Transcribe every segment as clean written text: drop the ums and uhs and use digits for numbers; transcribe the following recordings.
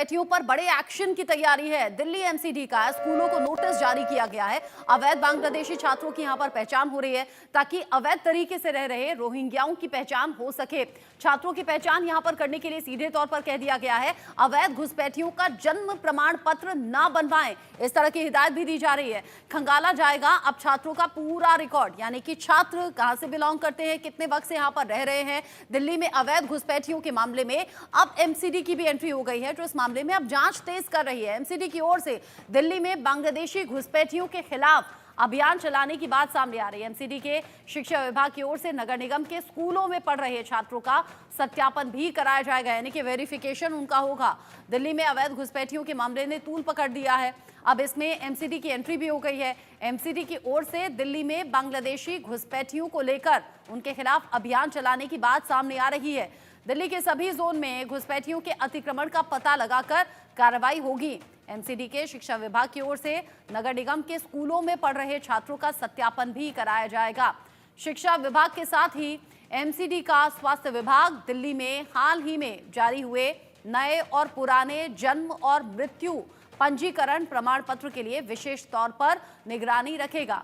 घुसपैठियों पर बड़े एक्शन की तैयारी है। दिल्ली एमसीडी का स्कूलों को नोटिस जारी किया गया है। अवैध बांग्लादेशी छात्रों की यहां पर पहचान हो रही है ताकि अवैध तरीके से रह रहे रोहिंग्याओं की पहचान हो सके। छात्रों की पहचान यहां पर करने के लिए सीधे तौर पर कह दिया गया है अवैध घुसपैठियों का जन्म प्रमाण पत्र ना बनवाएं, इस तरह की हिदायत भी दी जा रही है। खंगाला जाएगा अब छात्रों का पूरा रिकॉर्ड, यानी कि छात्र कहां से बिलोंग करते हैं, कितने वक्त से यहां पर रह रहे हैं। दिल्ली में अवैध घुसपैठियों के मामले में अब एमसीडी की भी एंट्री हो गई है, जो इस मामले में अब जांच तेज कर रही है। एमसीडी की ओर से दिल्ली में बांग्लादेशी घुसपैठियों के खिलाफ अभियान चलाने की बात सामने आ रही है। एमसीडी के शिक्षा विभाग की ओर से नगर निगम के स्कूलों में पढ़ रहे छात्रों का सत्यापन भी कराया जाएगा, यानी कि वेरिफिकेशन उनका होगा। दिल्ली में अवैध घुसपैठियों के मामले ने तूल पकड़ दिया है। अब इसमें एमसीडी की एंट्री भी हो गई है। एमसीडी की ओर से दिल्ली में बांग्लादेशी घुसपैठियों को लेकर उनके खिलाफ अभियान चलाने की बात सामने आ रही है। दिल्ली के सभी जोन में घुसपैठियों के अतिक्रमण का पता लगाकर कार्रवाई होगी। एमसीडी के शिक्षा विभाग की ओर से नगर निगम के स्कूलों में पढ़ रहे छात्रों का सत्यापन भी कराया जाएगा। शिक्षा विभाग के साथ ही एमसीडी का स्वास्थ्य विभाग दिल्ली में हाल ही में जारी हुए नए और पुराने जन्म और मृत्यु पंजीकरण प्रमाण पत्र के लिए विशेष तौर पर निगरानी रखेगा।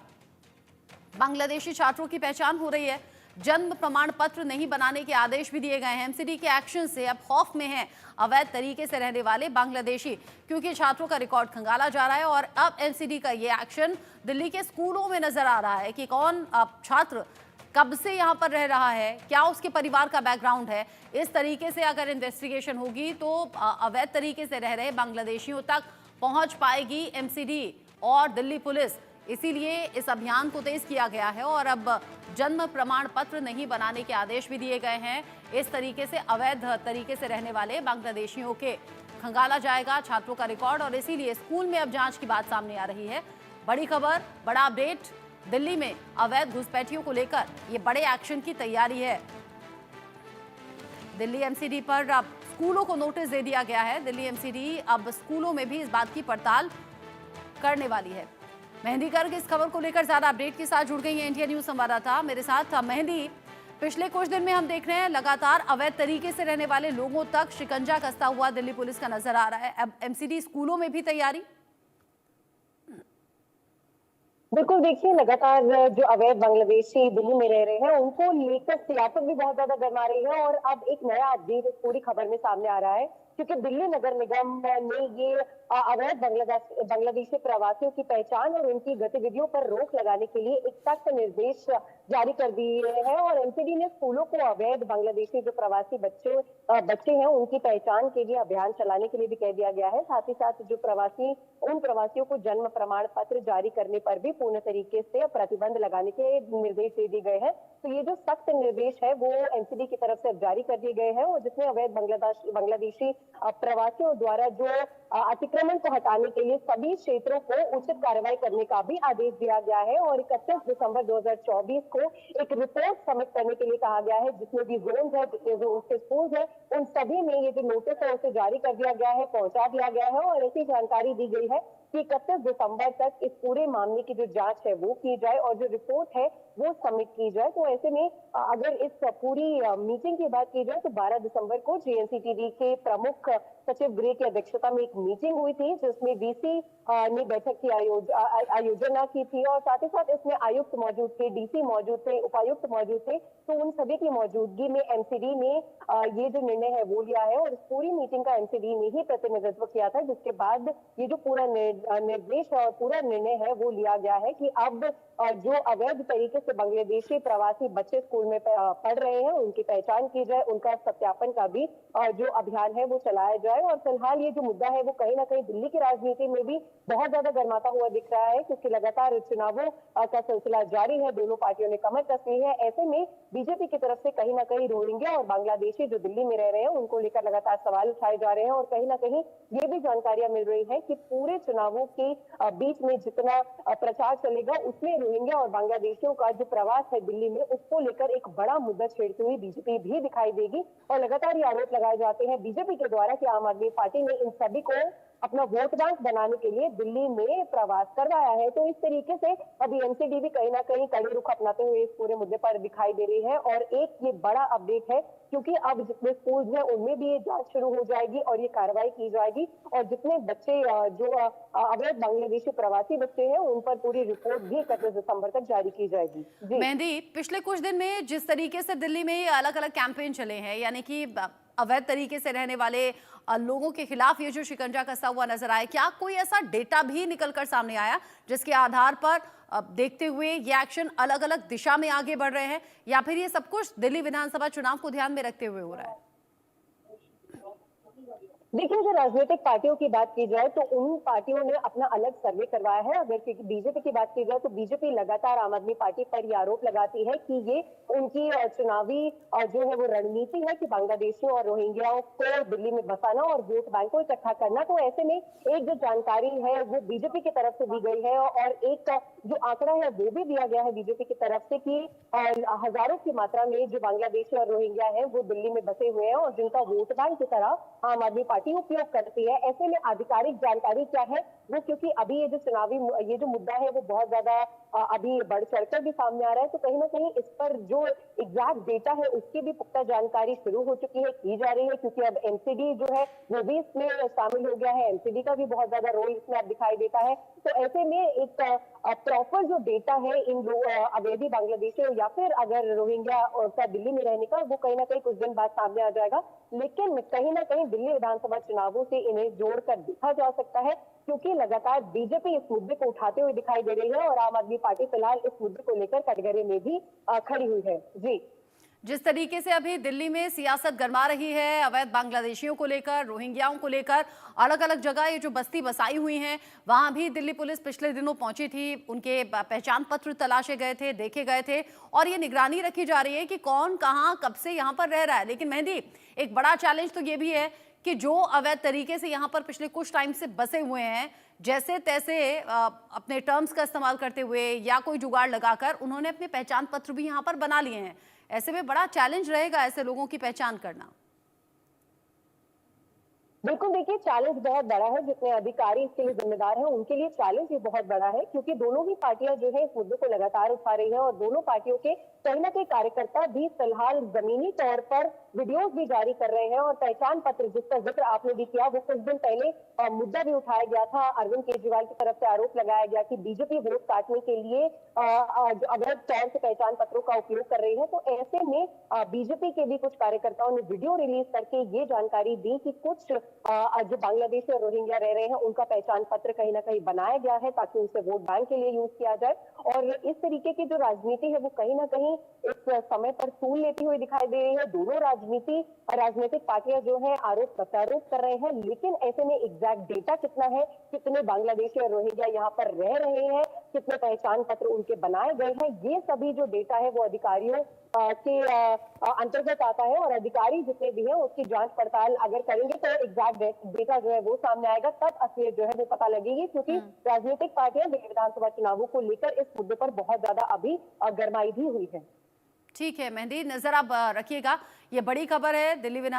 बांग्लादेशी छात्रों की पहचान हो रही है। जन्म प्रमाण पत्र नहीं बनाने के आदेश भी दिए गए हैं। एमसीडी के एक्शन से अब खौफ में हैं अवैध तरीके से रहने वाले बांग्लादेशी, क्योंकि छात्रों का रिकॉर्ड खंगाला जा रहा है। और अब एमसीडी का ये एक्शन दिल्ली के स्कूलों में नजर आ रहा है कि कौन छात्र कब से यहाँ पर रह रहा है, क्या उसके परिवार का बैकग्राउंड है। इस तरीके से अगर इन्वेस्टिगेशन होगी तो अवैध तरीके से रह रहे बांग्लादेशियों तक पहुंच पाएगी एमसीडी और दिल्ली पुलिस। इसीलिए इस अभियान को तेज किया गया है और अब जन्म प्रमाण पत्र नहीं बनाने के आदेश भी दिए गए हैं। इस तरीके से अवैध तरीके से रहने वाले बांग्लादेशियों के खंगाला जाएगा छात्रों का रिकॉर्ड, और इसीलिए स्कूल में अब जांच की बात सामने आ रही है। बड़ी खबर, बड़ा अपडेट, दिल्ली में अवैध घुसपैठियों को लेकर ये बड़े एक्शन की तैयारी है। दिल्ली एमसीडी पर अब स्कूलों को नोटिस दे दिया गया है। दिल्ली एमसीडी अब स्कूलों में भी इस बात की पड़ताल करने वाली है। मेहंदी गर्ग इस खबर को लेकर ज्यादा अपडेट के साथ जुड़ गई है इंडिया न्यूज संवाददाता मेरे साथ। मेहंदी, पिछले कुछ दिन में हम देख रहे हैं लगातार अवैध तरीके से रहने वाले लोगों तक शिकंजा कसता हुआ दिल्ली पुलिस का नजर आ रहा है। अब एमसीडी स्कूलों में भी तैयारी। बिल्कुल, देखिए लगातार जो अवैध बांग्लादेशी दिल्ली में रह रहे हैं उनको लेकर सियासत भी बहुत ज्यादा गर्मा रही है। और अब एक नया अपडेट इस पूरी खबर में सामने आ रहा है, क्योंकि दिल्ली नगर निगम ने ये अवैध बांग्लादेशी प्रवासियों की पहचान और उनकी गतिविधियों पर रोक लगाने के लिए एक सख्त निर्देश जारी कर दिए हैं। और एमसीडी ने स्कूलों को अवैध बांग्लादेशी जो प्रवासी बच्चे हैं उनकी पहचान के लिए अभियान चलाने के लिए भी कह दिया गया है। साथ ही साथ जो उन प्रवासियों को जन्म प्रमाण पत्र जारी करने पर भी पूर्ण तरीके से प्रतिबंध लगाने के निर्देश दे दिए गए हैं। तो ये जो सख्त निर्देश है वो एमसीडी की तरफ से जारी कर दिए गए हैं, और जिसमें अवैध बांग्लादेशी प्रवासियों द्वारा जो अतिक्रमण को हटाने के लिए सभी क्षेत्रों को उचित कार्रवाई करने का भी आदेश दिया गया है। और 31 दिसंबर 2024 को एक रिपोर्ट सबमिट करने के लिए कहा गया है, जिसमें भी जोन है, जिसमें जो उसके स्कूल है, उन सभी में ये जो नोटिस है उसे जारी कर दिया गया है, पहुंचा दिया गया है। और ऐसी जानकारी दी गई है कि 31 दिसंबर तक इस पूरे मामले की जो जांच है वो की जाए और जो रिपोर्ट है वो सबमिट की जाए। तो ऐसे में अगर इस पूरी मीटिंग की बात की जाए तो 12 दिसंबर को जेएनसीटीडी के प्रमुख सचिव गृह की अध्यक्षता में एक मीटिंग हुई थी, जिसमें वीसी ने बैठक की आयोजना की थी। और साथ ही साथ इसमें आयुक्त मौजूद थे, डीसी मौजूद थे, उपायुक्त मौजूद थे। तो उन सभी की मौजूदगी में एमसीडी ने ये जो निर्णय है वो लिया है, और इस पूरी मीटिंग का एमसीडी ने ही प्रतिनिधित्व किया था, जिसके बाद ये जो पूरा निर्देश और पूरा निर्णय है वो लिया गया है कि अब जो अवैध तरीके से बांग्लादेशी प्रवासी बच्चे स्कूल में पढ़ रहे हैं उनकी पहचान की जाए, उनका सत्यापन का भी जो अभियान है वो चलाया जाए। और फिलहाल ये जो मुद्दा है वो कहीं ना कहीं दिल्ली की राजनीति में भी बहुत ज्यादा गर्माता हुआ दिख रहा है, क्योंकि लगातार चुनावों का सिलसिला जारी है, दोनों पार्टियों ने कमर कस ली है। ऐसे में बीजेपी की तरफ से कहीं ना कहीं रोहिंग्या और बांग्लादेशी जो दिल्ली में रह रहे हैं उनको लेकर लगातार सवाल उठाए जा रहे हैं। और कहीं ना कहीं ये भी जानकारियां मिल रही है कि पूरे चुनावों के बीच में जितना प्रचार चलेगा उसमें रोहिंग्या और बांग्लादेशियों का जो प्रवास है दिल्ली में उसको लेकर एक बड़ा मुद्दा छेड़ती हुई बीजेपी भी दिखाई देगी। और लगातार ये आरोप लगाए जाते हैं बीजेपी के द्वारा कि आम आदमी पार्टी ने इन सभी को अपना वोट बैंक बनाने के लिए दिल्ली में प्रवास करवाया है। तो इस तरीके से अभी एनसीडी भी कहीं ना कहीं कड़े रुख अपनाते हुए इस पूरे मुद्दे पर दिखाई दे रही है। और एक ये बड़ा अपडेट है, क्योंकि अब जितने स्कूल हैं उनमें भी ये जांच शुरू हो जाएगी और ये कार्रवाई की जाएगी, और जितने बच्चे जो अवैध बांग्लादेशी प्रवासी बच्चे हैं उन पर पूरी रिपोर्ट भी 31 दिसंबर तक जारी की जाएगी। जी मेहंदी, पिछले कुछ दिन में जिस तरीके से दिल्ली में ये अलग अलग कैंपेन चले हैं, यानी कि अवैध तरीके से रहने वाले लोगों के खिलाफ ये जो शिकंजा कसा हुआ नजर आया, क्या कोई ऐसा डेटा भी निकलकर सामने आया जिसके आधार पर देखते हुए ये एक्शन अलग अलग दिशा में आगे बढ़ रहे हैं, या फिर ये सब कुछ दिल्ली विधानसभा चुनाव को ध्यान में रखते हुए हो रहा है? देखिए, जो राजनीतिक पार्टियों की बात की जाए तो उन पार्टियों ने अपना अलग सर्वे करवाया है। अगर बीजेपी की बात की जाए तो बीजेपी लगातार आम आदमी पार्टी पर ये आरोप लगाती है कि ये उनकी चुनावी जो है वो रणनीति है कि बांग्लादेशियों और रोहिंग्याओं को दिल्ली में बसाना और वोट बैंक को इकट्ठा करना। तो ऐसे में एक जो जानकारी है वो बीजेपी की तरफ से दी गई है, और एक जो आंकड़ा है वो भी दिया गया है बीजेपी की तरफ से कि हजारों की मात्रा में जो बांग्लादेशी और रोहिंग्या हैं वो दिल्ली में बसे हुए हैं और जिनका वोट बैंक की तरह आम आदमी पार्टी उपयोग करती है। ऐसे में आधिकारिक जानकारी क्या है वो, क्योंकि अभी ये जो चुनावी ये जो मुद्दा है वो बहुत ज्यादा अभी बढ़ चढ़कर भी सामने आ रहा है, तो कहीं ना कहीं इस पर जो एग्जैक्ट डेटा है उसकी भी पुख्ता जानकारी शुरू हो चुकी है, की जा रही है, क्योंकि अब एनसीडी जो है वो भी इसमें शामिल हो गया है। एनसीडी का भी बहुत ज्यादा रोल इसमें अब दिखाई देता है। तो ऐसे में एक प्रॉपर जो डेटा है इन अवैधी बांग्लादेशियों या फिर अगर रोहिंग्या का दिल्ली में रहने का, वो कहीं ना कहीं कुछ दिन बाद सामने आ जाएगा। लेकिन कहीं ना कहीं दिल्ली विधानसभा चुनावों से इन्हें जोड़कर देखा जा सकता है, क्योंकि लगातार बीजेपी इस मुद्दे को उठाते हुए दिखाई दे रही है और आम आदमी पार्टी फिलहाल इस मुद्दे को लेकर कटघरे में भी खड़ी हुई है। जी, जिस तरीके से अभी दिल्ली में सियासत गरमा रही है, अवैध बांग्लादेशियों को लेकर, रोहिंग्याओं को लेकर, अलग अलग जगह ये जो बस्ती बसाई हुई हैं, वहां भी दिल्ली पुलिस पिछले दिनों पहुंची थी, उनके पहचान पत्र तलाशे गए थे, देखे गए थे, और ये निगरानी रखी जा रही है कि कौन कहां कब से यहां पर रह रहा है। लेकिन मेहंदी, एक बड़ा चैलेंज तो ये भी है कि जो अवैध तरीके से यहाँ पर पिछले कुछ टाइम से बसे हुए हैं, जैसे तैसे अपने टर्म्स का इस्तेमाल करते हुए या कोई जुगाड़ लगाकर उन्होंने अपने पहचान पत्र भी यहाँ पर बना लिए हैं। ऐसे में बड़ा चैलेंज रहेगा ऐसे लोगों की पहचान करना। बिल्कुल, देखिए चैलेंज बहुत बड़ा है। जितने अधिकारी इसके लिए जिम्मेदार हैं उनके लिए चैलेंज ये बहुत बड़ा है, क्योंकि दोनों ही पार्टियां जो है इस मुद्दे को लगातार उठा रही है और दोनों पार्टियों के कहीं ना कहीं कार्यकर्ता भी फिलहाल जमीनी तौर पर वीडियोस भी जारी कर रहे हैं। और पहचान पत्र जिसका जिक्र आपने भी किया, वो कुछ दिन पहले मुद्दा भी उठाया गया था। अरविंद केजरीवाल की तरफ से आरोप लगाया गया कि बीजेपी वोट काटने के लिए अवैध तौर से पहचान पत्रों का उपयोग कर रही है। तो ऐसे में बीजेपी के भी कुछ कार्यकर्ताओं ने वीडियो रिलीज करके ये जानकारी दी कि कुछ जो बांग्लादेशी और रोहिंग्या रह रहे हैं उनका पहचान पत्र कहीं ना कहीं बनाया गया है ताकि उसे वोट बैंक के लिए यूज किया जाए। और इस तरीके की जो राजनीति है वो कहीं ना कहीं इस समय पर तूल लेती हुई दिखाई दे रही है। दोनों राजनीतिक पार्टियां जो है आरोप प्रत्यारोप कर रहे हैं, लेकिन ऐसे में एग्जैक्ट डेटा कितना है, कितने बांग्लादेशी और रोहिंग्या यहाँ पर रह रहे हैं, कितने पहचान पत्र उनके बनाए गए हैं, ये सभी जो डेटा है वो अधिकारियों के अंतर्गत आता है। और अधिकारी जितने भी हैं उसकी जांच पड़ताल अगर करेंगे तो एग्जैक्ट डेटा जो है वो सामने आएगा, तब असलियत जो है वो पता लगेगी। क्योंकि राजनीतिक पार्टियां दिल्ली विधानसभा चुनावों को लेकर इस मुद्दे पर बहुत ज्यादा अभी गरमाई भी हुई है। ठीक है मेहंदी, नजर आप रखिएगा। ये बड़ी खबर है दिल्ली विधान